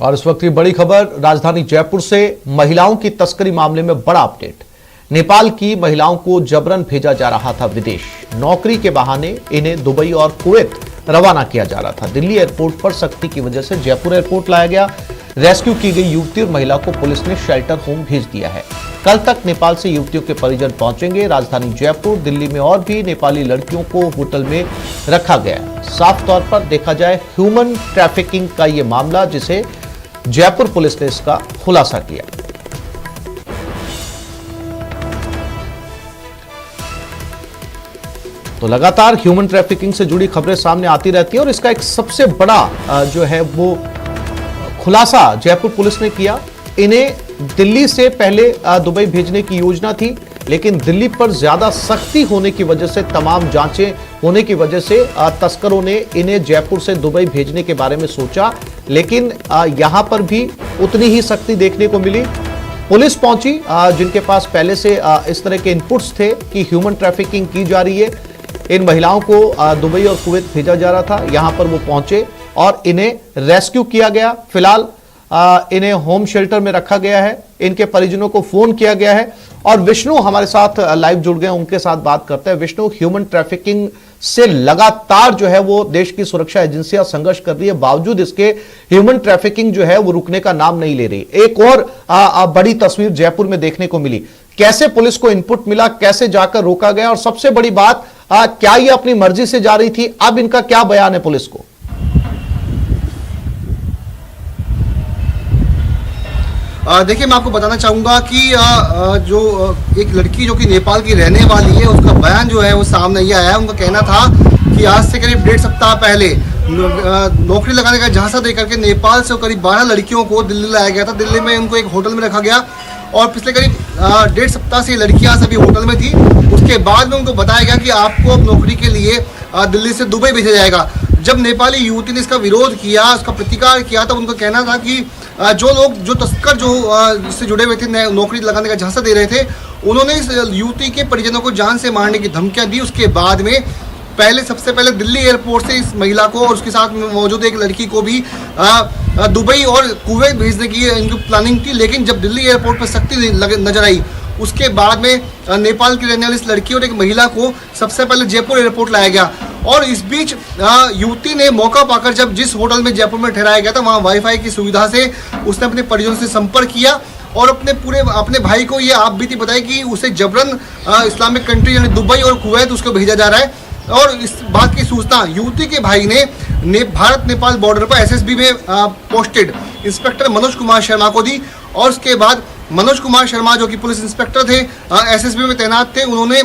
और इस वक्त की बड़ी खबर राजधानी जयपुर से महिलाओं की तस्करी मामले में बड़ा अपडेट। नेपाल की महिलाओं को जबरन भेजा जा रहा था विदेश। नौकरी के बहाने इन्हें दुबई और कुवैत रवाना किया जा रहा था। दिल्ली एयरपोर्ट पर सख्ती की वजह से जयपुर एयरपोर्ट लाया गया। रेस्क्यू की गई युवती और महिला को पुलिस ने शेल्टर होम भेज दिया है। कल तक नेपाल से युवतियों के परिजन पहुंचेंगे। राजधानी जयपुर, दिल्ली में और भी नेपाली लड़कियों को होटल में रखा गया है। साफ तौर पर देखा जाए ह्यूमन ट्रैफिकिंग का यह मामला, जिसे जयपुर पुलिस ने इसका खुलासा किया। तो लगातार ह्यूमन ट्रैफिकिंग से जुड़ी खबरें सामने आती रहती है और इसका एक सबसे बड़ा जो है वो खुलासा जयपुर पुलिस ने किया। इन्हें दिल्ली से पहले दुबई भेजने की योजना थी, लेकिन दिल्ली पर ज्यादा सख्ती होने की वजह से, तमाम जांचें होने की वजह से तस्करों ने इन्हें जयपुर से दुबई भेजने के बारे में सोचा, लेकिन यहां पर भी उतनी ही सख्ती देखने को मिली। पुलिस पहुंची, जिनके पास पहले से इस तरह के इनपुट्स थे कि ह्यूमन ट्रैफिकिंग की जा रही है, इन महिलाओं को दुबई और कुवैत भेजा जा रहा था। यहां पर वो पहुंचे और इन्हें रेस्क्यू किया गया। फिलहाल इन्हें होम शेल्टर में रखा गया है। इनके परिजनों को फोन किया गया है और विष्णु हमारे साथ लाइव जुड़ गए, उनके साथ बात करते हैं। विष्णु, ह्यूमन ट्रैफिकिंग से लगातार जो है वो देश की सुरक्षा एजेंसियां संघर्ष कर रही है, बावजूद इसके ह्यूमन ट्रैफिकिंग जो है वो रुकने का नाम नहीं ले रही। एक और बड़ी तस्वीर जयपुर में देखने को मिली। कैसे पुलिस को इनपुट मिला, कैसे जाकर रोका गया, और सबसे बड़ी बात, क्या ये अपनी मर्जी से जा रही थी? अब इनका क्या बयान है पुलिस को? देखिए, मैं आपको बताना चाहूँगा कि जो एक लड़की जो कि नेपाल की रहने वाली है, उसका बयान जो है वो सामने ये आया है। उनका कहना था कि आज से करीब 1.5 सप्ताह पहले नौकरी लगाने का झांसा देकर के नेपाल से करीब 12 लड़कियों को दिल्ली लाया गया था। दिल्ली में उनको एक होटल में रखा गया और पिछले करीब 1.5 सप्ताह से लड़कियाँ सभी होटल में थी। उसके बाद में उनको बताया गया कि आपको अब नौकरी के लिए दिल्ली से दुबई भेजा जाएगा। जब नेपाली युवती ने इसका विरोध किया, उसका प्रतिकार किया, तब उनका कहना था कि जो लोग, जो तस्कर जो इससे जुड़े हुए थे, नौकरी लगाने का झांसा दे रहे थे, उन्होंने इस युवती के परिजनों को जान से मारने की धमकियां दी। उसके बाद में सबसे पहले दिल्ली एयरपोर्ट से इस महिला को और उसके साथ मौजूद एक लड़की को भी दुबई और कुवैत भेजने की इनकी प्लानिंग थी। लेकिन जब दिल्ली एयरपोर्ट पर सख्ती नजर आई, उसके बाद में नेपाल की रहने वाली इस लड़की और एक महिला को सबसे पहले जयपुर एयरपोर्ट लाया गया। और इस बीच युवती ने मौका पाकर, जब जिस होटल में जयपुर में ठहराया गया था, वहाँ वाईफाई की सुविधा से उसने अपने परिजनों से संपर्क किया और अपने भाई को ये आप बीती बताई कि उसे जबरन इस्लामिक कंट्री यानी दुबई और कुवैत उसको भेजा जा रहा है। और इस बात की सूचना युवती के भाई ने भारत नेपाल बॉर्डर पर एसएसबी में पोस्टेड इंस्पेक्टर मनोज कुमार शर्मा को दी। और उसके बाद मनोज कुमार शर्मा, जो कि पुलिस इंस्पेक्टर थे, एसएसबी में तैनात थे, उन्होंने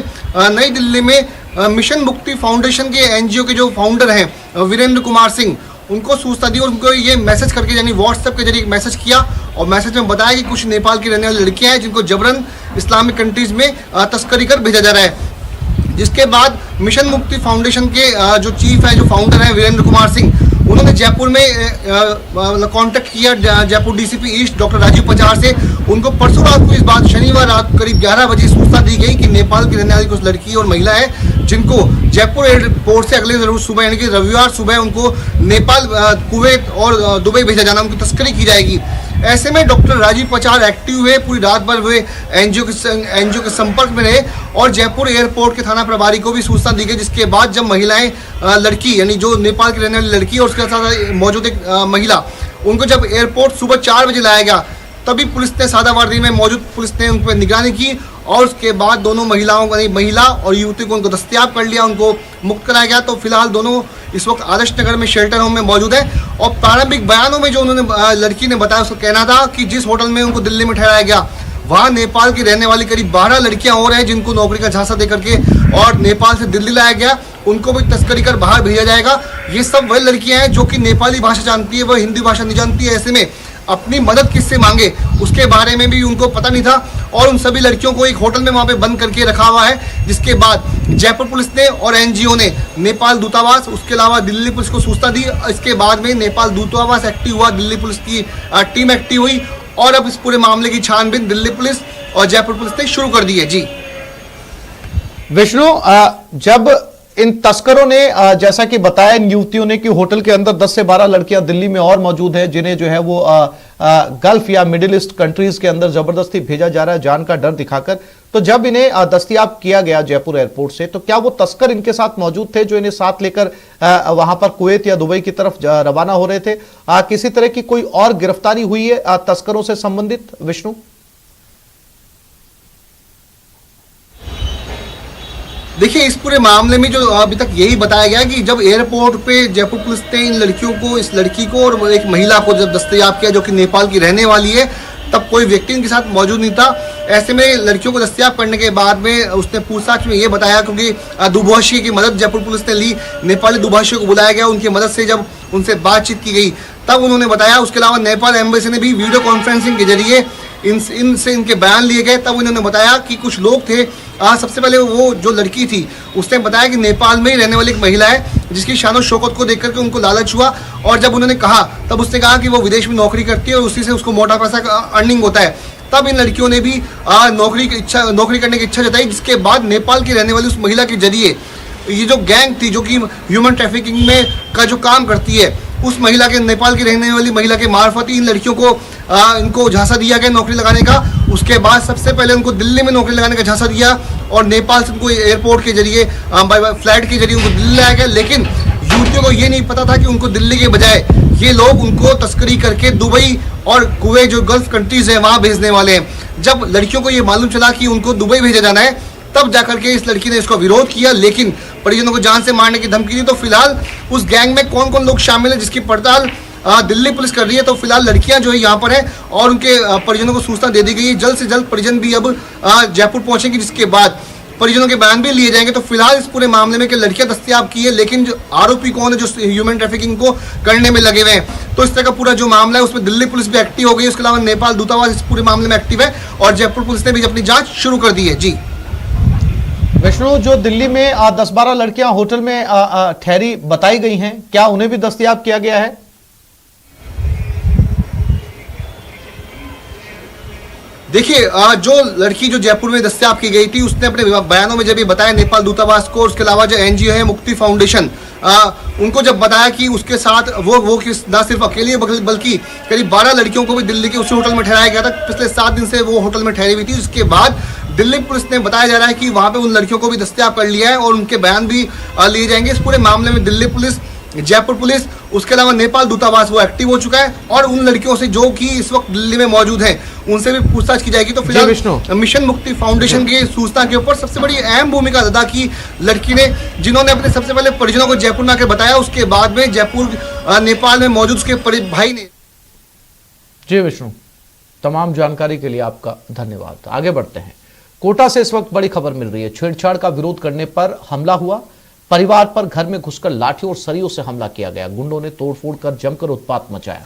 नई दिल्ली में मिशन मुक्ति फाउंडेशन के एनजीओ के जो फाउंडर हैं वीरेंद्र कुमार सिंह, उनको सूचना दी और उनको ये मैसेज करके, यानी व्हाट्सएप के जरिए मैसेज किया और मैसेज में बताया कि कुछ नेपाल की रहने वाली लड़कियां हैं जिनको जबरन इस्लामिक कंट्रीज में तस्करी कर भेजा जा रहा है। जिसके बाद मिशन मुक्ति फाउंडेशन के जो चीफ है, जो फाउंडर है वीरेंद्र कुमार सिंह, उन्होंने जयपुर में कांटेक्ट किया Jaipur DCP east doctor Rajeev Pachar से। उनको परसों रात को, इस बात शनिवार रात करीब 11 बजे सूचना दी गई कि नेपाल की रहने वाली कुछ लड़की और महिला है जिनको जयपुर एयरपोर्ट से अगले रोज सुबह यानी कि रविवार सुबह उनको नेपाल, कुवैत और दुबई भेजा जाना, उनकी तस्करी की जाएगी। ऐसे में डॉक्टर राजीव पचार एक्टिव हुए, पूरी रात भर हुए एनजीओ के संपर्क में रहे और जयपुर एयरपोर्ट के थाना प्रभारी को भी सूचना दी गई। जिसके बाद जब महिलाएं, लड़की यानी जो नेपाल की रहने वाली लड़की और उसके साथ मौजूद एक महिला, उनको जब एयरपोर्ट सुबह 4 बजे लाया गया, तभी पुलिस ने सादा वर्दी में मौजूद पुलिस ने उन पर निगरानी की और उसके बाद दोनों महिला और युवती को उनको दस्तयाब कर लिया, उनको मुक्त कराया गया। तो फिलहाल दोनों इस वक्त आदर्श नगर में शेल्टर होम में मौजूद है। और प्रारंभिक बयानों में जो उन्होंने लड़की ने बताया, उसका कहना था कि जिस होटल में उनको दिल्ली में ठहराया गया, वहाँ नेपाल की रहने वाली करीब 12 लड़कियां और हैं जिनको नौकरी का झांसा देकर के और नेपाल से दिल्ली लाया गया, उनको भी तस्करी कर बाहर भेजा जाएगा। ये सब वही लड़कियां हैं जो कि नेपाली भाषा जानती है, वह हिंदी भाषा नहीं जानती है। ऐसे में अपनी मदद किससे मांगे उसके बारे में भी उनको पता नहीं था और उन सभी लड़कियों को एक होटल में वहाँ पे बंद करके रखा हुआ है। जिसके बाद जयपुर पुलिस ने और एनजीओ ने नेपाल दूतावास, उसके अलावा दिल्ली पुलिस को सूचना दी। इसके बाद में नेपाल दूतावास एक्टिव हुआ, दिल्ली पुलिस की टीम एक्टिव हुई और अब इस पूरे मामले की छानबीन दिल्ली पुलिस और जयपुर पुलिस ने शुरू कर दी है। जी विष्णु, जब इन तस्करों ने जैसा कि बताया इन युवतियों ने कि होटल के अंदर 10 से 12 लड़कियां दिल्ली में और मौजूद है, जिन्हें जो है वो गल्फ या मिडिल ईस्ट कंट्रीज के अंदर जबरदस्ती भेजा जा रहा है जान का डर दिखाकर। तो जब इन्हें दस्तयाब किया गया जयपुर एयरपोर्ट से, तो क्या वो तस्कर इनके साथ मौजूद थे जो इन्हें साथ लेकर वहां पर कुवैत या दुबई की तरफ रवाना हो रहे थे? किसी तरह की कोई और गिरफ्तारी हुई है तस्करों से संबंधित, विष्णु? देखिए, इस पूरे मामले में जो अभी तक यही बताया गया कि जब एयरपोर्ट पे जयपुर पुलिस ने इन लड़कियों को, इस लड़की को और एक महिला को जब दस्तयाब किया जो कि नेपाल की रहने वाली है, तब कोई व्यक्ति इनके साथ मौजूद नहीं था। ऐसे में लड़कियों को दस्तयाब करने के बाद में उसने पूछताछ में ये बताया, क्योंकि दुभाषी की मदद जयपुर पुलिस ने ली, नेपाली दुभाषियों को बुलाया गया, उनकी मदद से जब उनसे बातचीत की गई तब उन्होंने बताया। उसके अलावा नेपाल एम्बेसी ने भी वीडियो कॉन्फ्रेंसिंग के जरिए इनसे इनके बयान लिए गए, तब उन्होंने बताया कि कुछ लोग थे। सबसे पहले वो जो लड़की थी उसने बताया कि नेपाल में ही रहने वाली एक महिला है जिसकी शान शौकत को देख करके उनको लालच हुआ, और जब उन्होंने कहा तब उसने कहा कि वो विदेश में नौकरी करती है और उसी से उसको मोटा पैसा अर्निंग होता है। तब इन लड़कियों ने भी नौकरी करने की इच्छा जताई, जिसके बाद नेपाल की रहने वाली उस महिला के जरिए ये जो गैंग थी जो कि ह्यूमन ट्रैफिकिंग में का जो काम करती है, उस महिला के, नेपाल की रहने वाली महिला के मार्फत ही इन लड़कियों को इनको झांसा दिया गया नौकरी लगाने का। उसके बाद सबसे पहले उनको दिल्ली में नौकरी लगाने का झांसा दिया और नेपाल से उनको एयरपोर्ट के जरिए फ्लाइट के जरिए उनको दिल्ली लाया गया। लेकिन युवतियों को ये नहीं पता था कि उनको दिल्ली के बजाय ये लोग उनको तस्करी करके दुबई और कुवैत जो गल्फ कंट्रीज है वहाँ भेजने वाले हैं। जब लड़कियों को ये मालूम चला कि उनको दुबई भेजा जाना है, तब जाकर के इस लड़की ने इसका विरोध किया, लेकिन परिजनों को जान से मारने की धमकी दी। तो फिलहाल उस गैंग में कौन कौन लोग शामिल है जिसकी पड़ताल दिल्ली पुलिस कर रही है। तो फिलहाल लड़कियां जो है यहाँ पर है और उनके परिजनों को सूचना दे दी गई है। जल्द से जल्द परिजन भी अब जयपुर पहुंचेंगे, जिसके बाद परिजनों के बयान भी लिए जाएंगे। तो फिलहाल इस पूरे मामले में कि लड़कियां दस्तयाब की है, लेकिन जो आरोपी कौन है जो ह्यूमन ट्रैफिकिंग को करने में लगे हुए हैं, तो इस तरह का पूरा जो मामला है उसमें दिल्ली पुलिस भी एक्टिव हो गई। उसके अलावा नेपाल दूतावास इस पूरे मामले में एक्टिव है और जयपुर पुलिस ने भी अपनी जाँच शुरू कर दी है। जी विष्णु, जो दिल्ली में 10-12 लड़कियां होटल में ठहरी बताई गई हैं, क्या उन्हें भी दस्तयाब किया गया है? देखिए, जो लड़की जो जयपुर में दस्तयाब की गई थी उसने अपने बयानों में जब ये बताया नेपाल दूतावास को, उसके अलावा जो एनजीओ है मुक्ति फाउंडेशन, उनको जब बताया कि उसके साथ वो ना सिर्फ अकेली बल्कि करीब 12 लड़कियों को भी दिल्ली के उसी होटल में ठहराया गया था। पिछले 7 दिन से वो होटल में ठहरी हुई थी। उसके बाद दिल्ली पुलिस ने बताया जा रहा है कि वहां पे उन लड़कियों को भी दस्तयाब कर लिया है और उनके बयान भी लिए जाएंगे। इस पूरे मामले में दिल्ली पुलिस, जयपुर पुलिस, उसके अलावा नेपाल दूतावास वो एक्टिव हो चुका है और उन लड़कियों से जो कि इस वक्त दिल्ली में मौजूद हैं उनसे भी पूछताछ की जाएगी। तो फिलहाल मिशन मुक्ति फाउंडेशन की सूचना के ऊपर सबसे बड़ी अहम भूमिका अदा की लड़की ने, जिन्होंने अपने सबसे पहले परिजनों को जयपुर में आकर बताया। उसके बाद में जयपुर नेपाल में मौजूद उसके भाई ने। जी विष्णु, तमाम जानकारी के लिए आपका धन्यवाद। आगे बढ़ते हैं। कोटा से इस वक्त बड़ी खबर मिल रही है। छेड़छाड़ का विरोध करने पर हमला हुआ, परिवार पर घर में घुसकर लाठी और सरियों से हमला किया गया। गुंडों ने तोड़फोड़ कर जमकर उत्पात मचाया।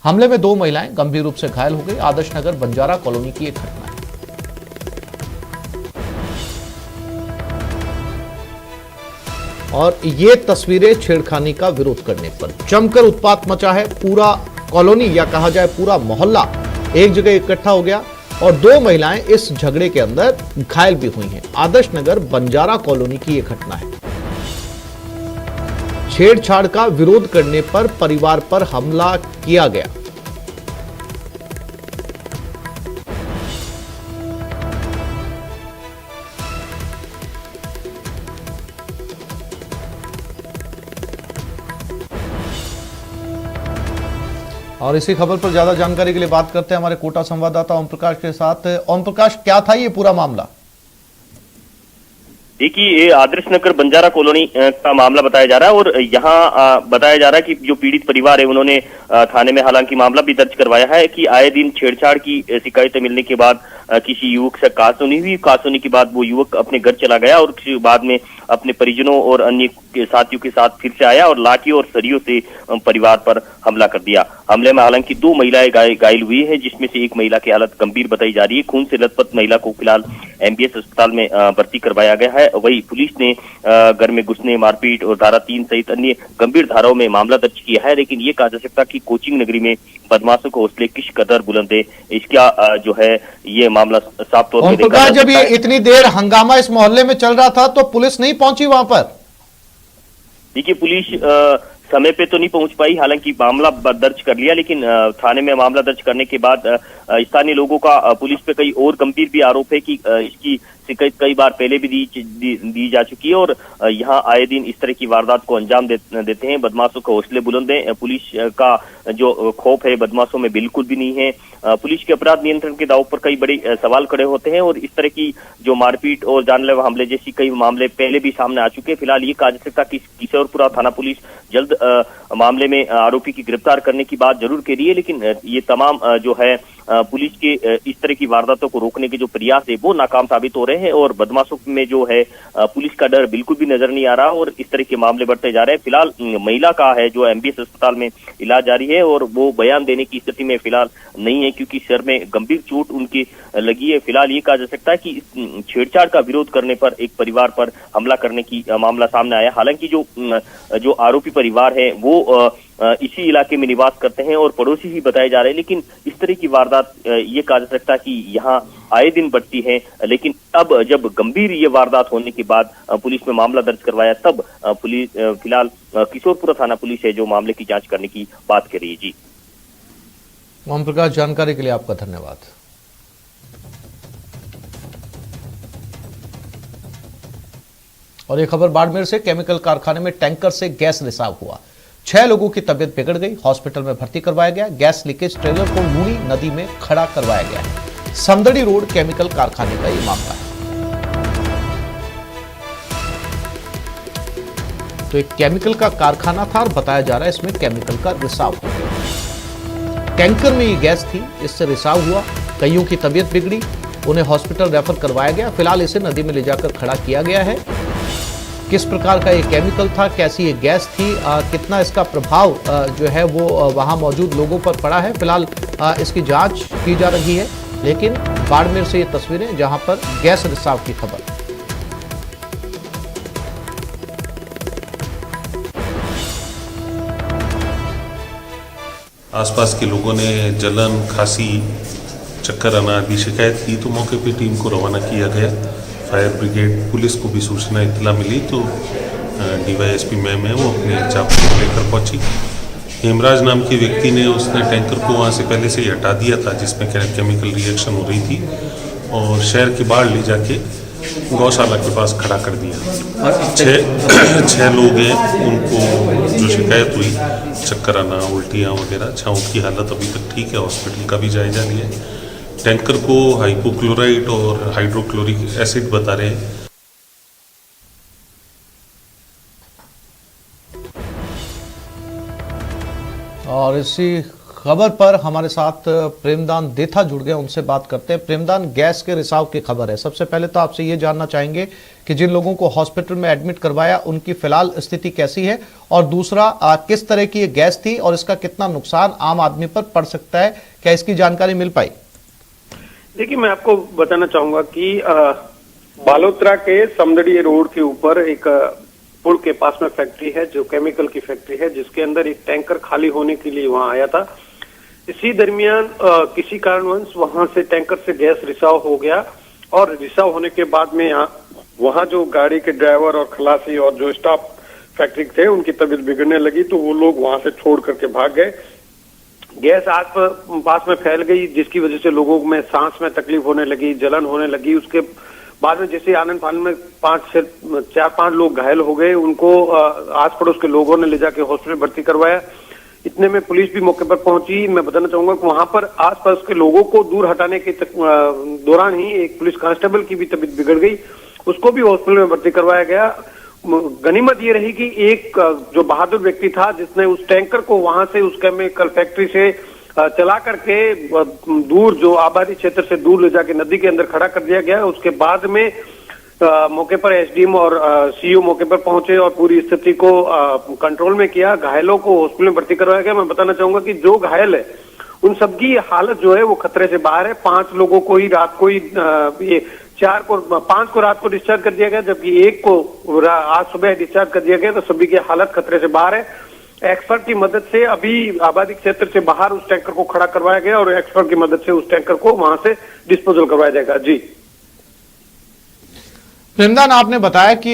हमले में 2 महिलाएं गंभीर रूप से घायल हो गई। आदर्श नगर बंजारा कॉलोनी की एक घटना है। और ये तस्वीरें छेड़खानी का विरोध करने पर जमकर उत्पात मचा है। पूरा कॉलोनी या कहा जाए पूरा मोहल्ला एक जगह इकट्ठा हो गया और 2 महिलाएं इस झगड़े के अंदर घायल भी हुई हैं। आदर्श नगर बंजारा कॉलोनी की यह घटना है। छेड़छाड़ का विरोध करने पर परिवार पर हमला किया गया। और इसी खबर पर ज्यादा जानकारी के लिए बात करते हैं हमारे कोटा संवाददाता ओम प्रकाश के साथ। ओम प्रकाश, क्या था ये पूरा मामला? देखिए, ये आदर्श नगर बंजारा कॉलोनी का मामला बताया जा रहा है और यहाँ बताया जा रहा है कि जो पीड़ित परिवार है उन्होंने थाने में हालांकि मामला भी दर्ज करवाया है कि आए दिन छेड़छाड़ की शिकायतें मिलने के बाद किसी युवक से कासुनी हुई। कासुनी के बाद वो युवक अपने घर चला गया और बाद में अपने परिजनों और अन्य साथियों के साथ फिर से आया और लाठी और सरियों से परिवार पर हमला कर दिया। हमले में हालांकि 2 महिलाएं घायल हुई है, जिसमें से एक महिला की हालत गंभीर बताई जा रही है। खून से लथपथ महिला को फिलहाल एमबीएस अस्पताल में भर्ती करवाया गया है। वही पुलिस ने घर में घुसने, मारपीट और धारा 3 सहित अन्य गंभीर धाराओं में मामला दर्ज किया है। लेकिन ये कहा जा सकता कि कोचिंग नगरी में बदमाशों को हौसले किस कदर बुलंद है, इसका जो है ये मामला साफ तौर पर जब ये इतनी देर हंगामा इस मोहल्ले में चल रहा था तो पुलिस नहीं पहुंची वहां पर? देखिए, पुलिस समय पे तो नहीं पहुंच पाई, हालांकि मामला दर्ज कर लिया, लेकिन थाने में मामला दर्ज करने के बाद स्थानीय लोगों का पुलिस पे कई और गंभीर भी आरोप है कि इसकी शिकायत कई बार पहले भी दी जा चुकी है और यहाँ आए दिन इस तरह की वारदात को अंजाम देते हैं। बदमाशों के हौसले बुलंद हैं। पुलिस का जो खौफ है बदमाशों में बिल्कुल भी नहीं है। पुलिस के अपराध नियंत्रण के दाव पर कई बड़े सवाल खड़े होते हैं और इस तरह की जो मारपीट और जानलेवा हमले जैसी कई मामले पहले भी सामने आ चुके हैं। फिलहाल ये कहा जा सकता कि किशोरपुरा थाना पुलिस जल्द मामले में आरोपी की गिरफ्तार करने की बात जरूर कह रही है, लेकिन ये तमाम जो है पुलिस के इस तरह की वारदातों को रोकने के जो प्रयास है वो नाकाम साबित हो रहे हैं और बदमाशों में जो है पुलिस का डर बिल्कुल भी नजर नहीं आ रहा और इस तरह के मामले बढ़ते जा रहे हैं। फिलहाल महिला का है जो एमबीएस अस्पताल में इलाज जारी है और वो बयान देने की स्थिति में फिलहाल नहीं है क्योंकि सिर में गंभीर चोट उनकी लगी है। फिलहाल ये कहा जा सकता है कि छेड़छाड़ का विरोध करने पर एक परिवार पर हमला करने की मामला सामने आया। हालांकि जो आरोपी परिवार है वो इसी इलाके में निवास करते हैं और पड़ोसी ही बताए जा रहे हैं, लेकिन इस तरह की वारदात ये कहा जा सकता है कि यहाँ आए दिन बढ़ती है। लेकिन अब जब गंभीर ये वारदात होने के बाद पुलिस में मामला दर्ज करवाया तब पुलिस फिलहाल किशोरपुरा थाना पुलिस है जो मामले की जांच करने की बात कर रही है। जी ओम प्रकाश, जानकारी के लिए आपका धन्यवाद। और ये खबर बाड़मेर से, केमिकल कारखाने में टैंकर से गैस रिसाव हुआ। 6 लोगों की तबीयत बिगड़ गई, हॉस्पिटल में भर्ती करवाया गया। गैस लीकेज ट्रेलर को लूणी नदी में खड़ा करवाया गया है। समदड़ी रोड केमिकल कारखाने का ये मामला है। तो एक केमिकल का कारखाना था और बताया जा रहा है इसमें केमिकल का रिसाव हो गया। टैंकर में ये गैस थी, इससे रिसाव हुआ, कईयों की तबीयत बिगड़ी, उन्हें हॉस्पिटल रेफर करवाया गया। फिलहाल इसे नदी में ले जाकर खड़ा किया गया है। किस प्रकार का ये केमिकल था, कैसी ये गैस थी, कितना इसका प्रभाव जो है वो वहां मौजूद लोगों पर पड़ा है, फिलहाल इसकी जांच की जा रही है। लेकिन बाड़मेर से ये तस्वीरें जहां पर गैस रिसाव की खबर। आसपास के लोगों ने जलन, खांसी, चक्कर आना आदि शिकायत की तो मौके पर टीम को रवाना किया गया। फायर ब्रिगेड, पुलिस को भी सूचना इत्तला मिली तो डीवाईएसपी मैम है वो अपने चाकू को लेकर पहुंची। हेमराज नाम के व्यक्ति ने उसने टैंकर को वहाँ से पहले से ही हटा दिया था जिसमें केमिकल रिएक्शन हो रही थी और शहर के बाहर ले जाके गौशाला के पास खड़ा कर दिया। 6 लोग हैं, उनको जो शिकायत हुई चक्कर आना, उल्टियाँ वगैरह, 6 की हालत अभी तक ठीक है, हॉस्पिटल का भी जायजा लिया। टैंकर को हाइपोक्लोराइड और हाइड्रोक्लोरिक एसिड बता रहे हैं। और इसी खबर पर हमारे साथ प्रेमदान देथा जुड़ गए, उनसे बात करते हैं। प्रेमदान, गैस के रिसाव की खबर है, सबसे पहले तो आपसे ये जानना चाहेंगे कि जिन लोगों को हॉस्पिटल में एडमिट करवाया उनकी फिलहाल स्थिति कैसी है, और दूसरा किस तरह की ये गैस थी और इसका कितना नुकसान आम आदमी पर पड़ सकता है, क्या इसकी जानकारी मिल पाई? देखिए, मैं आपको बताना चाहूंगा कि बालोतरा के समदड़ी रोड के ऊपर एक पुल के पास में फैक्ट्री है जो केमिकल की फैक्ट्री है, जिसके अंदर एक टैंकर खाली होने के लिए वहां आया था। इसी दरमियान किसी कारणवश वहां से टैंकर से गैस रिसाव हो गया और रिसाव होने के बाद में वहां जो गाड़ी के ड्राइवर और खलासी और जो स्टाफ फैक्ट्री थे उनकी तबीयत बिगड़ने लगी तो वो लोग वहां से छोड़ करके भाग गए। गैस आस पास में फैल गई जिसकी वजह से लोगों में सांस में तकलीफ होने लगी, जलन होने लगी। उसके बाद में जैसे आनंद फानन में 4-5 लोग घायल हो गए, उनको आस पड़ोस के लोगों ने ले जाके हॉस्पिटल भर्ती करवाया। इतने में पुलिस भी मौके पर पहुंची। मैं बताना चाहूंगा कि वहां पर आसपास के लोगों को दूर हटाने के दौरान ही एक पुलिस कांस्टेबल की भी तबीयत बिगड़ गई, उसको भी हॉस्पिटल में भर्ती करवाया गया। गनीमत ये रही कि एक जो बहादुर व्यक्ति था जिसने उस टैंकर को वहां से उस केमिकल फैक्ट्री से चला करके दूर जो आबादी क्षेत्र से दूर ले जाके नदी के अंदर खड़ा कर दिया गया। उसके बाद में मौके पर एसडीएम और सीईओ मौके पर पहुंचे और पूरी स्थिति को कंट्रोल में किया। घायलों को हॉस्पिटल में भर्ती करवाया गया। मैं बताना चाहूंगा कि जो घायल है उन सबकी हालत जो है वो खतरे से बाहर है। 5 लोगों को ही रात को ही 5 को रात को डिस्चार्ज कर दिया गया, जबकि 1 को आज सुबह डिस्चार्ज कर दिया गया। तो सभी की हालत खतरे से बाहर है। एक्सपर्ट की मदद से अभी आबादी क्षेत्र से बाहर उस टैंकर को खड़ा करवाया गया और एक्सपर्ट की मदद से उस टैंकर को वहां से डिस्पोजल करवाया जाएगा। जी प्रेमदान, आपने बताया कि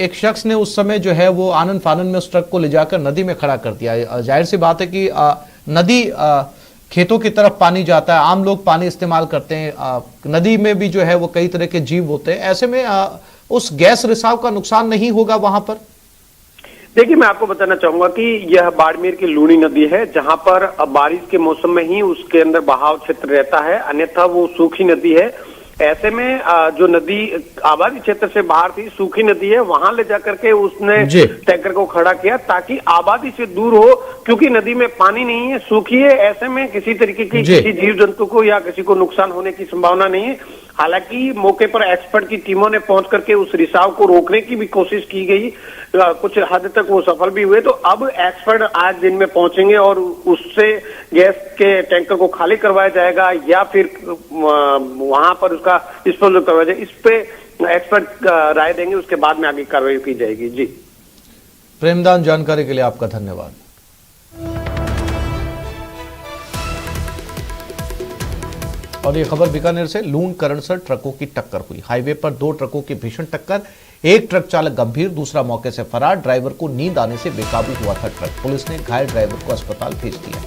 एक शख्स ने उस समय जो है वो आनन फानन में उस ट्रक को ले जाकर नदी में खड़ा कर दिया। जाहिर सी बात है कि नदी खेतों की तरफ पानी जाता है, आम लोग पानी इस्तेमाल करते हैं, नदी में भी जो है वो कई तरह के जीव होते हैं, ऐसे में उस गैस रिसाव का नुकसान नहीं होगा वहां पर? देखिए, मैं आपको बताना चाहूंगा कि यह बाड़मेर की लूणी नदी है, जहां पर बारिश के मौसम में ही उसके अंदर बहाव क्षेत्र रहता है, अन्यथा वो सूखी नदी है। ऐसे में जो नदी आबादी क्षेत्र से बाहर थी, सूखी नदी है, वहां ले जाकर के उसने टैंकर को खड़ा किया ताकि आबादी से दूर हो, क्योंकि नदी में पानी नहीं है, सूखी है। ऐसे में किसी तरीके की किसी जीव जंतु को या किसी को नुकसान होने की संभावना नहीं है। हालांकि मौके पर एक्सपर्ट की टीमों ने पहुंच करके उस रिसाव को रोकने की भी कोशिश की गई, कुछ हद तक वो सफल भी हुए। तो अब एक्सपर्ट आज दिन में पहुंचेंगे और उससे गैस के टैंकर को खाली करवाया जाएगा या फिर वहां पर उसका डिस्पोजल करवाया जाए, इस पे एक्सपर्ट राय देंगे, उसके बाद में आगे कार्रवाई की जाएगी। जी प्रेमदान, जानकारी के लिए आपका धन्यवाद। और ये खबर बीकानेर से, लूण करनसर ट्रकों की टक्कर हुई। हाईवे पर दो ट्रकों की भीषण टक्कर, एक ट्रक चालक गंभीर, दूसरा मौके से फरार। ड्राइवर को नींद आने से बेकाबू हुआ था ट्रक। पुलिस ने घायल ड्राइवर को अस्पताल भेज दिया।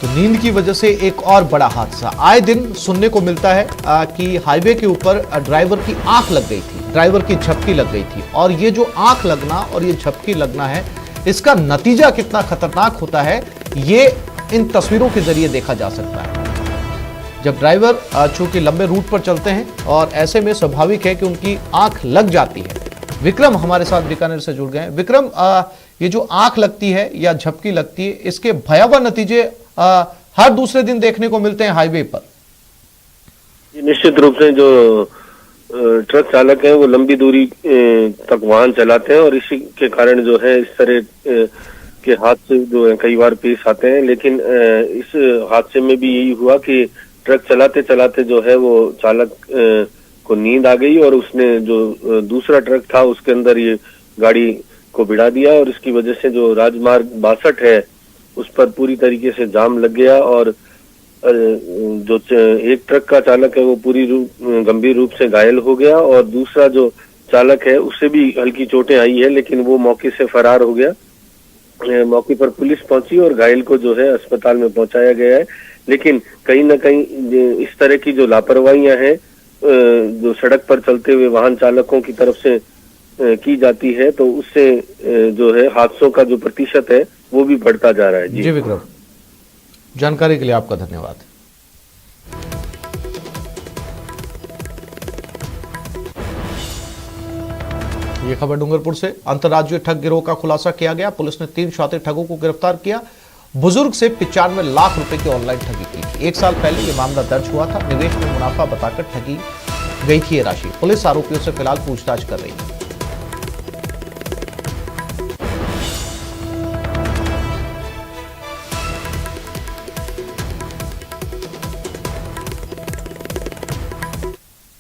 तो नींद की वजह से एक और बड़ा हादसा आए दिन सुनने को मिलता है कि हाईवे के ऊपर ड्राइवर की आंख लग गई थी, ड्राइवर की झपकी लग गई थी। और ये जो आंख लगना और ये झपकी लगना है, इसका नतीजा कितना खतरनाक होता है, ये इन तस्वीरों के जरिए देखा जा सकता है। जब ड्राइवर चूंकि लंबे रूट पर चलते हैं और ऐसे में स्वाभाविक है कि उनकी आंख लग जाती है। विक्रम हमारे साथ बीकानेर से जुड़ गए हैं। विक्रम, ये जो आंख लगती है या झपकी लगती है, इसके भयावह नतीजे हर दूसरे दिन देखने को मिलते हैं हाईवे पर। निश्चित रूप से जो ट्रक चालक है वो लंबी दूरी तक वाहन चलाते हैं और इसी के कारण जो है इस तरह के हादसे जो है कई बार पेश आते हैं। लेकिन इस हादसे में भी यही हुआ कि ट्रक चलाते चलाते जो है वो चालक को नींद आ गई और उसने जो दूसरा ट्रक था उसके अंदर ये गाड़ी को भिड़ा दिया और इसकी वजह से जो राजमार्ग 62 है उस पर पूरी तरीके से जाम लग गया और जो एक ट्रक का चालक है वो गंभीर रूप से घायल हो गया और दूसरा जो चालक है उससे भी हल्की चोटें आई है, लेकिन वो मौके से फरार हो गया। मौके पर पुलिस पहुंची और घायल को जो है अस्पताल में पहुंचाया गया है। लेकिन कहीं ना कहीं इस तरह की जो लापरवाहियां हैं जो सड़क पर चलते हुए वाहन चालकों की तरफ से की जाती है, तो उससे जो है हादसों का जो प्रतिशत है वो भी बढ़ता जा रहा है। जी विक्रम, जानकारी के लिए आपका धन्यवाद। ये खबर डूंगरपुर से, अंतर्राज्यीय ठग गिरोह का खुलासा किया गया। पुलिस ने 3 शातिर ठगों को गिरफ्तार किया। बुजुर्ग से 95 लाख रुपए की ऑनलाइन ठगी की थी। 1 साल पहले यह मामला दर्ज हुआ था। निवेश में मुनाफा बताकर ठगी गई थी ये राशि। पुलिस आरोपियों से फिलहाल पूछताछ कर रही है।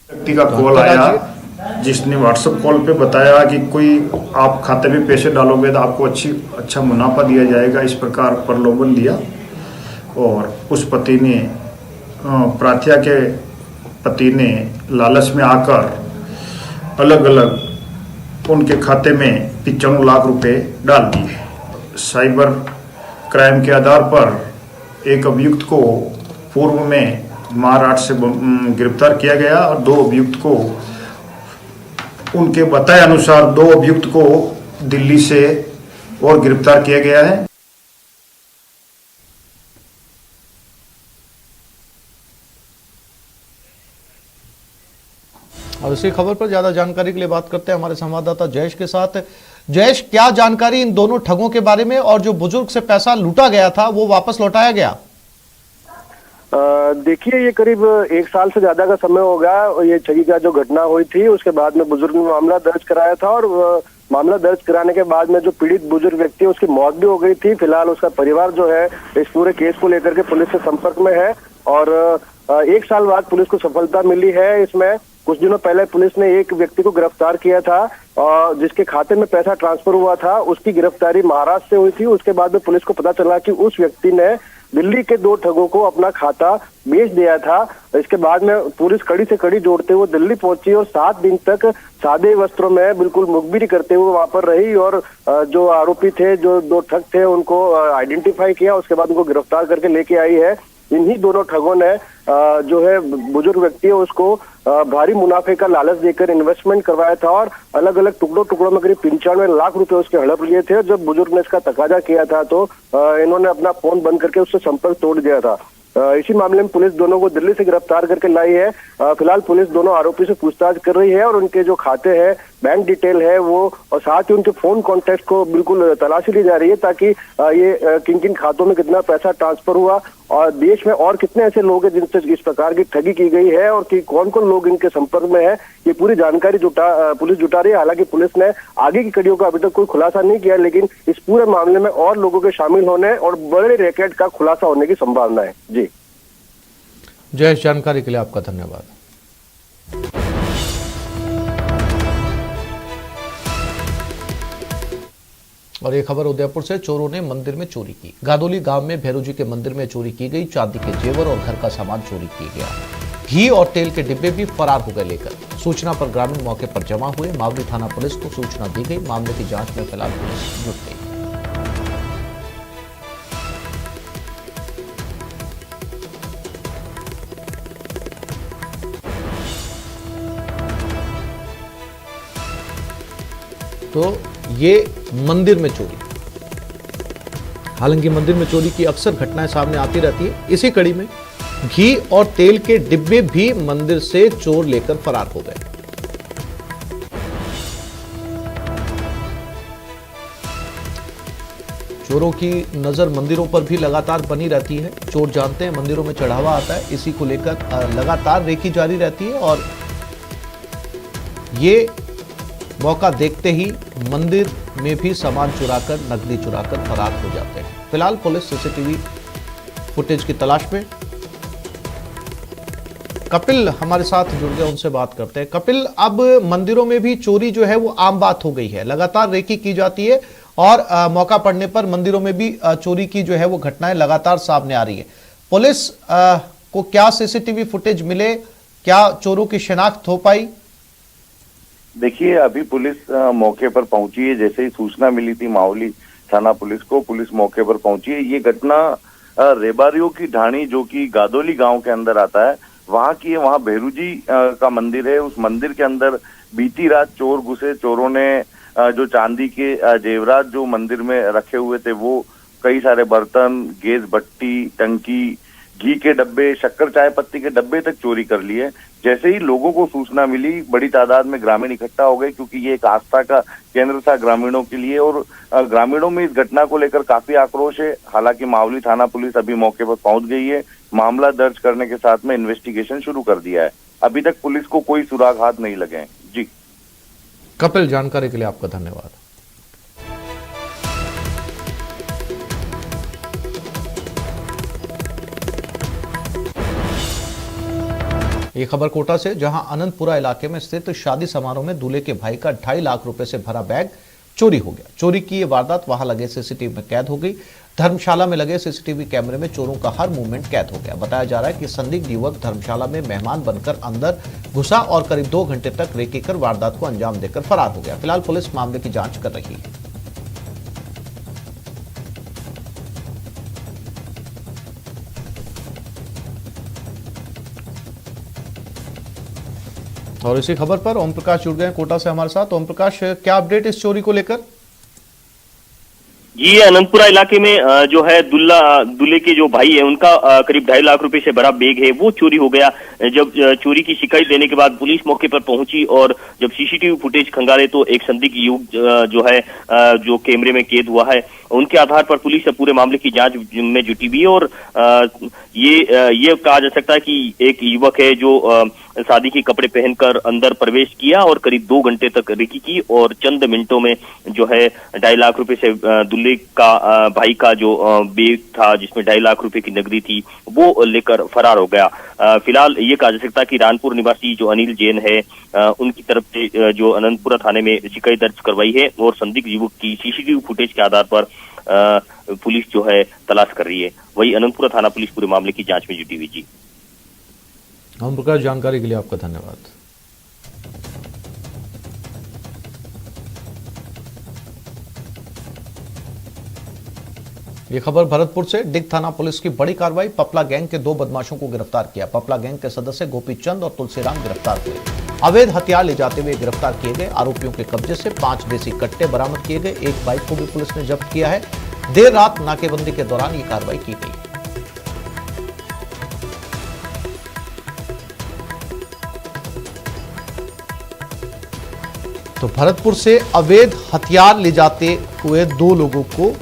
व्यक्ति का कॉल आया जिसने व्हाट्सएप कॉल पे बताया कि कोई आप खाते में पैसे डालोगे तो आपको अच्छा मुनाफा दिया जाएगा, इस प्रकार प्रलोभन दिया। और उस पति ने प्रार्थया के पति ने लालच में आकर अलग अलग उनके खाते में 95 लाख रुपए डाल दिए। साइबर क्राइम के आधार पर एक अभियुक्त को पूर्व में महाराष्ट्र से गिरफ्तार किया गया और 2 अभियुक्त को, उनके बताए अनुसार 2 अभियुक्त को दिल्ली से और गिरफ्तार किया गया है। और इसी खबर पर ज्यादा जानकारी के लिए बात करते हैं हमारे संवाददाता जयेश के साथ। जयेश, क्या जानकारी इन दोनों ठगों के बारे में, और जो बुजुर्ग से पैसा लूटा गया था वो वापस लौटाया गया? देखिए, ये करीब 1 साल से ज्यादा का समय हो गया और ये ठगी का जो घटना हुई थी उसके बाद में बुजुर्ग ने मामला दर्ज कराया था और मामला दर्ज कराने के बाद में जो पीड़ित बुजुर्ग व्यक्ति है उसकी मौत भी हो गई थी। फिलहाल उसका परिवार जो है इस पूरे केस को लेकर के पुलिस से संपर्क में है और 1 साल बाद पुलिस को सफलता मिली है। इसमें कुछ दिनों पहले पुलिस ने एक व्यक्ति को गिरफ्तार किया था और जिसके खाते में पैसा ट्रांसफर हुआ था, उसकी गिरफ्तारी महाराष्ट्र से हुई थी। उसके बाद में पुलिस को पता चला कि उस व्यक्ति ने दिल्ली के 2 ठगों को अपना खाता बेच दिया था। इसके बाद में पुलिस कड़ी से कड़ी जोड़ते हुए दिल्ली पहुंची और 7 दिन तक सादे वस्त्रों में बिल्कुल मुखबिरी करते हुए वहां पर रही और जो आरोपी थे, जो 2 ठग थे, उनको आइडेंटिफाई किया। उसके बाद उनको गिरफ्तार करके लेके आई है। इन्हीं दोनों ठगों ने जो है बुजुर्ग व्यक्ति है उसको भारी मुनाफे का लालच देकर इन्वेस्टमेंट करवाया था और अलग अलग टुकड़ों में करीब 95 लाख रुपए उसके हड़प लिए थे। जब बुजुर्ग ने इसका तकाजा किया था तो इन्होंने अपना फोन बंद करके उससे संपर्क तोड़ दिया था। इसी मामले में पुलिस दोनों को दिल्ली से गिरफ्तार करके लाई है। फिलहाल पुलिस दोनों आरोपी से पूछताछ कर रही है और उनके जो खाते हैं, बैंक डिटेल है वो, और साथ ही उनके फोन कॉन्टेक्ट को बिल्कुल तलाशी ली जा रही है ताकि ये किन किन खातों में कितना पैसा ट्रांसफर हुआ और देश में और कितने ऐसे लोग हैं जिनसे इस प्रकार की ठगी की गई है और कि कौन कौन लोग इनके संपर्क में है, ये पूरी जानकारी पुलिस जुटा रही है। हालांकि पुलिस ने आगे की कड़ियों का अभी तक कोई खुलासा नहीं किया, लेकिन इस पूरे मामले में और लोगों के शामिल होने और बड़े रैकेट का खुलासा होने की संभावना है। जी जय, इस जानकारी के लिए आपका धन्यवाद। और ये खबर उदयपुर से, चोरों ने मंदिर में चोरी की। गादोली गांव में भैरू जी के मंदिर में चोरी की गई। चांदी के जेवर और घर का सामान चोरी किया गया। घी और तेल के डिब्बे भी फरार हो गए लेकर। सूचना पर ग्रामीण मौके पर जमा हुए। मावली थाना पुलिस को सूचना दी गई। मामले की जांच में फिलहाल पुलिस जुट गई। तो ये मंदिर में चोरी, हालांकि मंदिर में चोरी की अक्सर घटनाएं सामने आती रहती है। इसी कड़ी में घी और तेल के डिब्बे भी मंदिर से चोर लेकर फरार हो गए। चोरों की नजर मंदिरों पर भी लगातार बनी रहती है। चोर जानते हैं मंदिरों में चढ़ावा आता है, इसी को लेकर लगातार रेकी जारी रहती है और ये मौका देखते ही मंदिर में भी सामान चुराकर, नकदी चुराकर फरार हो जाते हैं। फिलहाल पुलिस सीसीटीवी फुटेज की तलाश में। कपिल हमारे साथ जुड़ गए, उनसे बात करते हैं। कपिल, अब मंदिरों में भी चोरी जो है वो आम बात हो गई है, लगातार रेकी की जाती है और मौका पड़ने पर मंदिरों में भी चोरी की जो है वो घटनाएं लगातार सामने आ रही है। पुलिस को क्या सीसीटीवी फुटेज मिले, क्या चोरों की शिनाख्त हो पाई? देखिए, अभी पुलिस मौके पर पहुंची है। जैसे ही सूचना मिली थी मावली थाना पुलिस को, पुलिस मौके पर पहुंची है। ये घटना रेबारियों की ढाणी, जो कि गादोली गांव के अंदर आता है, वहां की है। वहां भैरू जी का मंदिर है। उस मंदिर के अंदर बीती रात चोर घुसे। चोरों ने जो चांदी के जेवरात जो मंदिर में रखे हुए थे, वो कई सारे बर्तन, गैस भट्टी, टंकी, घी के डब्बे, शक्कर चाय पत्ती के डब्बे तक चोरी कर लिए। जैसे ही लोगों को सूचना मिली, बड़ी तादाद में ग्रामीण इकट्ठा हो गए, क्योंकि ये एक आस्था का केंद्र था ग्रामीणों के लिए और ग्रामीणों में इस घटना को लेकर काफी आक्रोश है। हालांकि मावली थाना पुलिस अभी मौके पर पहुंच गई है। मामला दर्ज करने के साथ में इन्वेस्टिगेशन शुरू कर दिया है। अभी तक पुलिस को कोई सुराग हाथ नहीं लगे हैं। जी कपिल, जानकारी के लिए आपका धन्यवाद। ये खबर कोटा से, जहां अनंतपुरा इलाके में स्थित शादी समारोह में दूल्हे के भाई का 2.5 लाख रुपए से भरा बैग चोरी हो गया। चोरी की ये वारदात वहां लगे सीसीटीवी में कैद हो गई। धर्मशाला में लगे सीसीटीवी कैमरे में चोरों का हर मूवमेंट कैद हो गया। बताया जा रहा है कि संदिग्ध युवक धर्मशाला में मेहमान बनकर अंदर घुसा और करीब 2 घंटे तक रेकी कर वारदात को अंजाम देकर फरार हो गया। फिलहाल पुलिस मामले की जांच कर रही है। और इसी खबर पर ओम प्रकाश जुड़ गए कोटा से हमारे साथ। ओम प्रकाश, क्या अपडेट इस चोरी को लेकर? ये अनंतपुरा इलाके में जो है दूल्हे के जो भाई है उनका करीब 2.5 लाख रुपए से भरा बैग है वो चोरी हो गया। जब चोरी की शिकायत देने के बाद पुलिस मौके पर पहुंची और जब सीसीटीवी फुटेज खंगाले तो एक संदिग्ध युवक जो है जो कैमरे में कैद हुआ है, उनके आधार पर पुलिस पूरे मामले की जांच में जुटी हुई है। और ये कहा जा सकता है कि एक युवक है जो शादी के कपड़े पहनकर अंदर प्रवेश किया और करीब 2 घंटे तक रेकी की और चंद मिनटों में जो है 2.5 लाख रुपए से दूल्हे का भाई का जो बैग था जिसमें 2.5 लाख रुपए की नकदी थी वो लेकर फरार हो गया। फिलहाल ये कहा जा सकता है कि रानपुर निवासी जो अनिल जैन है उनकी तरफ से जो अनंतपुरा थाने में शिकायत दर्ज करवाई है और संदिग्ध युवक की सीसीटीवी फुटेज के आधार पर पुलिस जो है तलाश कर रही है। वही अनंतपुरा थाना पुलिस पूरे मामले की जांच में जुटी हुई। जी हम प्रकाश, जानकारी के लिए आपका धन्यवाद। ये खबर भरतपुर से। डिग थाना पुलिस की बड़ी कार्रवाई, पपला गैंग के 2 बदमाशों को गिरफ्तार किया। पपला गैंग के सदस्य गोपीचंद और तुलसीराम गिरफ्तार हुए। अवैध हथियार ले जाते हुए गिरफ्तार किए गए। आरोपियों के कब्जे से 5 देसी कट्टे बरामद किए गए। एक बाइक को भी पुलिस ने जब्त किया है। देर रात नाकेबंदी के दौरान ये कार्रवाई की गई। तो भरतपुर से अवैध हथियार ले जाते हुए 2 लोगों को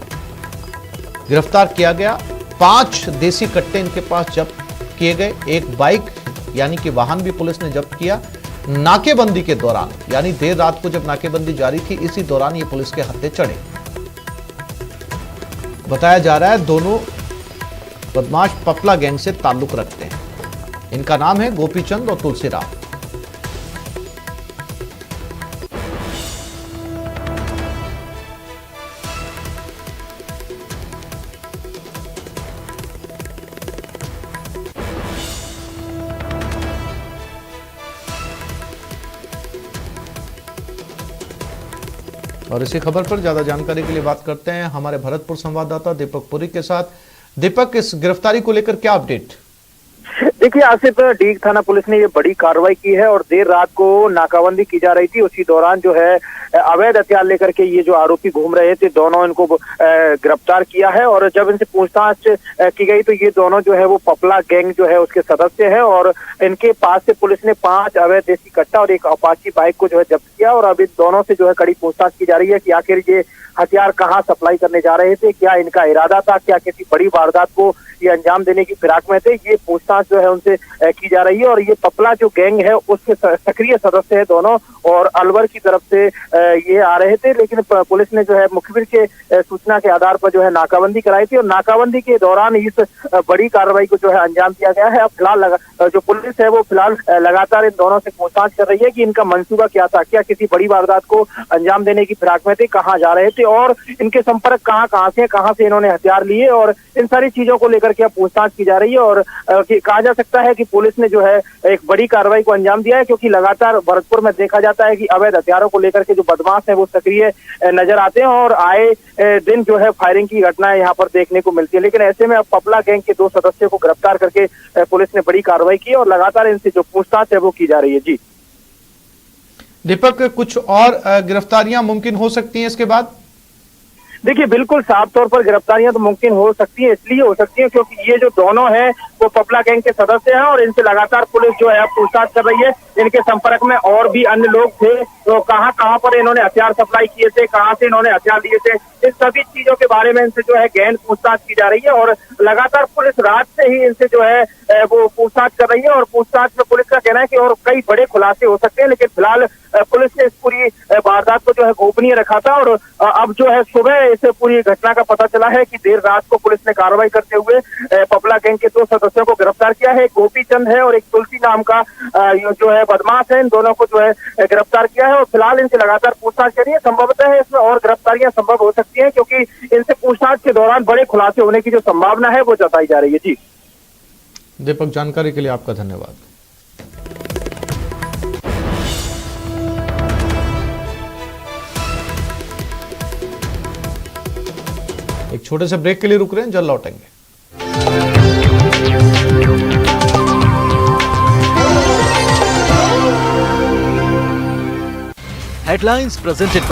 गिरफ्तार किया गया। 5 देसी कट्टे इनके पास जब्त किए गए। एक बाइक यानी कि वाहन भी पुलिस ने जब्त किया। नाकेबंदी के दौरान, यानी देर रात को जब नाकेबंदी जारी थी, इसी दौरान ये पुलिस के हत्थे चढ़े। बताया जा रहा है दोनों बदमाश पपला गैंग से ताल्लुक रखते हैं। इनका नाम है गोपीचंद और तुलसीराम। और इसी खबर पर ज्यादा जानकारी के लिए बात करते हैं हमारे भरतपुर संवाददाता दीपक पुरी के साथ। दीपक, इस गिरफ्तारी को लेकर क्या अपडेट? देखिए आसिफ, डीग थाना पुलिस ने ये बड़ी कार्रवाई की है और देर रात को नाकाबंदी की जा रही थी। उसी दौरान जो है अवैध हथियार लेकर के ये जो आरोपी घूम रहे थे, दोनों इनको गिरफ्तार किया है। और जब इनसे पूछताछ की गई तो ये दोनों जो है वो पपला गैंग जो है उसके सदस्य हैं। और इनके पास से पुलिस ने 5 अवैध देसी कट्टा और एक अपाची बाइक को जो है जब्त किया। और अब इन दोनों से जो है कड़ी पूछताछ की जा रही है कि आखिर ये हथियार कहाँ सप्लाई करने जा रहे थे, क्या इनका इरादा था, क्या किसी बड़ी वारदात को ये अंजाम देने की फिराक में थे। ये पूछताछ जो है उनसे की जा रही है। और ये पपला जो गैंग है उसके सक्रिय सदस्य है दोनों, और अलवर की तरफ से ये आ रहे थे। लेकिन पुलिस ने जो है मुखबिर के सूचना के आधार पर जो है नाकाबंदी कराई थी और नाकाबंदी के दौरान इस बड़ी कार्रवाई को जो है अंजाम दिया गया है। अब फिलहाल जो पुलिस है वो फिलहाल लगातार इन दोनों से पूछताछ कर रही है कि इनका मंसूबा क्या था, क्या किसी बड़ी वारदात को अंजाम देने की फिराक में थे, कहाँ जा रहे थे और इनके संपर्क कहाँ से इन्होंने हथियार लिए, और इन सारी चीजों को लेकर के पूछताछ की जा रही है। और कहा जा सकता है कि पुलिस ने जो है एक बड़ी कार्रवाई को अंजाम दिया है, क्योंकि लगातार भरतपुर में देखा जाता है कि अवैध हथियारों को लेकर के जो बदमाश है वो सक्रिय नजर आते हैं और आए दिन जो है फायरिंग की घटनाएं यहाँ पर देखने को मिलती है। लेकिन ऐसे में अब पपला गैंग के 2 सदस्यों को गिरफ्तार करके पुलिस ने बड़ी कार्रवाई की और लगातार इनसे जो पूछताछ है वो की जा रही है। जी दीपक, कुछ और गिरफ्तारियां मुमकिन हो सकती हैं इसके बाद? देखिए बिल्कुल साफ तौर पर गिरफ्तारियां तो मुमकिन हो सकती है, इसलिए हो सकती है क्योंकि ये जो दोनों हैं वो पपला गैंग के सदस्य हैं और इनसे लगातार पुलिस जो है पूछताछ कर रही है। इनके संपर्क में और भी अन्य लोग थे, तो कहां पर इन्होंने हथियार सप्लाई किए थे, कहां से इन्होंने हथियार लिए थे, इस सभी चीजों के बारे में इनसे जो है गहन पूछताछ की जा रही है। और लगातार पुलिस रात से ही इनसे जो है वो पूछताछ कर रही है और पूछताछ में पुलिस का कहना है कि और कई बड़े खुलासे हो सकते हैं। लेकिन फिलहाल पुलिस ने इस पूरी वारदात को जो है गोपनीय रखा था और अब जो है सुबह इस पूरी घटना का पता चला है कि देर रात को पुलिस ने कार्रवाई करते हुए पपला गैंग के 2 सदस्यों को गिरफ्तार किया है। एक गोपीचंद है और एक तुलसी नाम का जो है बदमाश है, इन दोनों को जो है गिरफ्तार किया है और फिलहाल इनसे लगातार पूछताछ कर रही है। संभवतः है इसमें और गिरफ्तारियां संभव हो सकती हैं, क्योंकि इनसे पूछताछ के दौरान बड़े खुलासे होने की जो संभावना है वो जताई जा रही है। जी दीपक, जानकारी के लिए आपका धन्यवाद। एक छोटे से ब्रेक के लिए रुक रहे हैं, जल्द लौटेंगे। Headlines presented